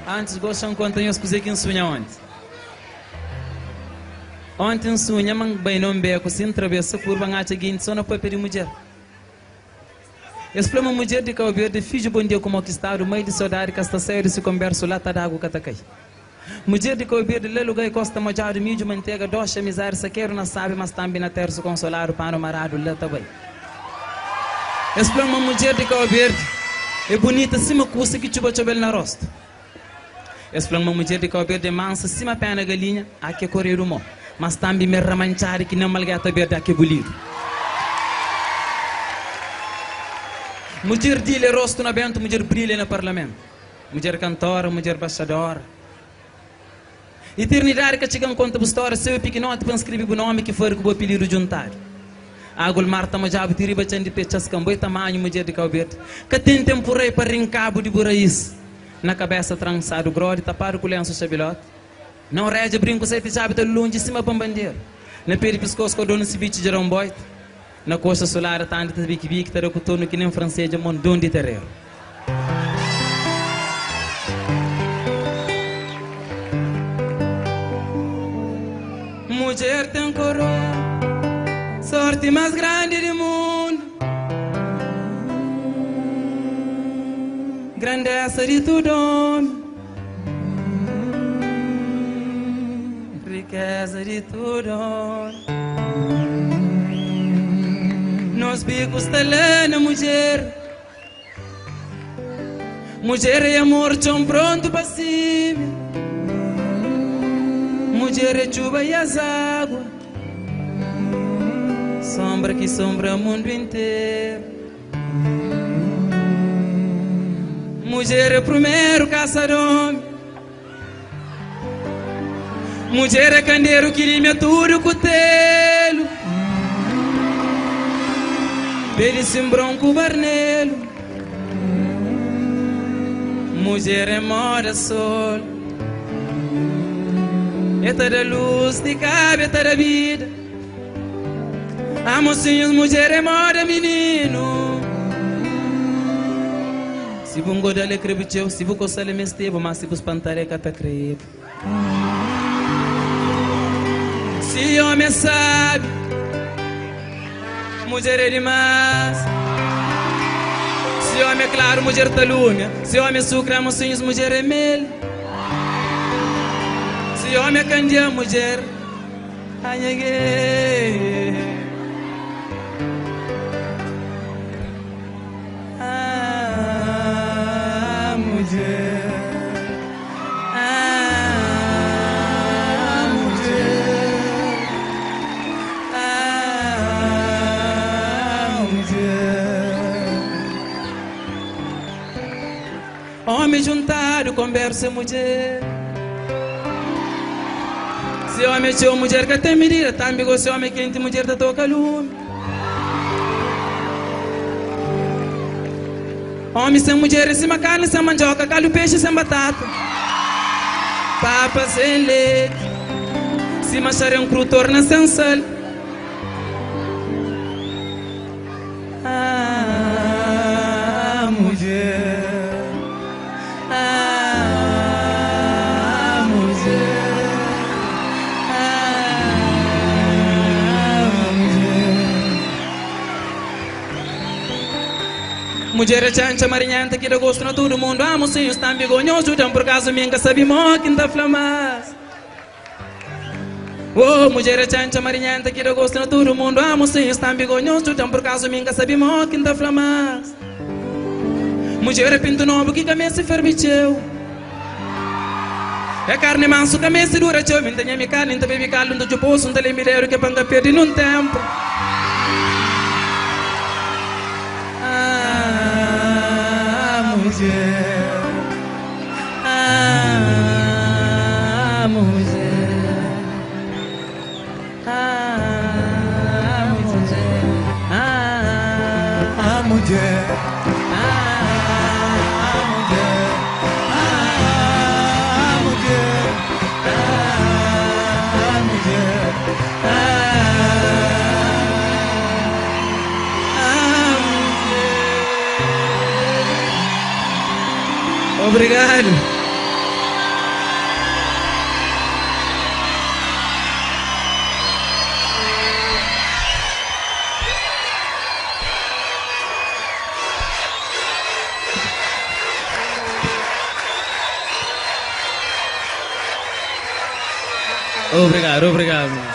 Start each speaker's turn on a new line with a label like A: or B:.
A: Antes gostam quanto eu escusei que sonha ontem. Ontem sonha mang bem não beco sem travessa curva ngate guinte só não pode pedir mulher. Explama mulher de cauber de filho bom dia como que está o meio de saudade que está sério se conversa lá tá água catacai. Mulher de cauber de lelo gai costa majado mídio manteiga doce miséria saqueiro na sabe mas também na terra se consolar o pano marado lá também. Explama mulher de cauber é bonita cima custa que chuba chobel na rosto. Explama mulher de cauber de mansa cima pena galinha aqui correr o mo. Mas também me ramanchari que não malgata berda que bonito. Mulher dile rosto na bento, mulher brilha no parlamento. Mulher cantora, mulher baixadora. Eternidade que chegam conta a história, se eu pequenote para escrever o nome que for que vou pedir o juntar. Agul Marta Majab tiriba chandi pechas camboi tamanho mulher de calbete. Que tem tempo rei para rincabo de buraís. Na cabeça trançado grode tapado com lenço chabilote. Não rege brinco sete chabe tá longe cima pambandeiro. Na peri pescoço com dono cibiche de romboit. Na coxa solar tande tá bique tá recotono que nem francês de mondon de terreiro. Mulher tem coroa, sorte mais grande do mundo. Grandeza de tudo. Riqueza de tudo. Nos bicos telena mulher. Mulher é amor tão pronto passível. Mulher é chuva e as águas. Sombra que sombra o mundo inteiro. Mulher é o primeiro caçador. Mulher é candeiro que limia tudo com telo. Pele simbrão com barnelo. Mulher é moda sol. Eta da luz de cabe, eta da vida. A mocinhos, mulher é moda menino. Se bungo dale crebicheu, se bu cosale mestebo, mas se bus pantare cata crebo. Se homem sabe, mulher é demais. Se homem é claro, mulher tá lume. Se homem é sucra, mocinhos, mulher é mel. Se homem é candia, mulher anhegue. Ah, mulher. Ah, mulher. Ah, mulher. Homem juntado, conversa, mulher. Se homem é mulher que tem medida, também se homem quente, mulher da toca lume. Homem sem mulher, sem carne, sem mandioca, calho peixe sem batata. Papa sem leite, se macharão cru torna sem sal. Ah, mulher. Mulher é chancha marinhanta que dá gosto na todo mundo. Amo sim, os também gonhosos, por causa minha sabe mo que tá flamas. Oh, mulher é chancha marinhanta que dá gosto na todo mundo. Amo sim, os também gonhosos, por causa minha sabe mo que tá flamas. Mulher é pinto novo que cabeça fervicheu. É carne manso cabeça dura cheu. Minta minha carne, minta bebe calo, minta poço, minta lemireiro que panga perdi num tempo. Mulher, ah, mulher, ah, mulher, ah, mulher, ah, mulher, ah, mulher, ah, mulher, Obrigado. Obrigado, obrigado.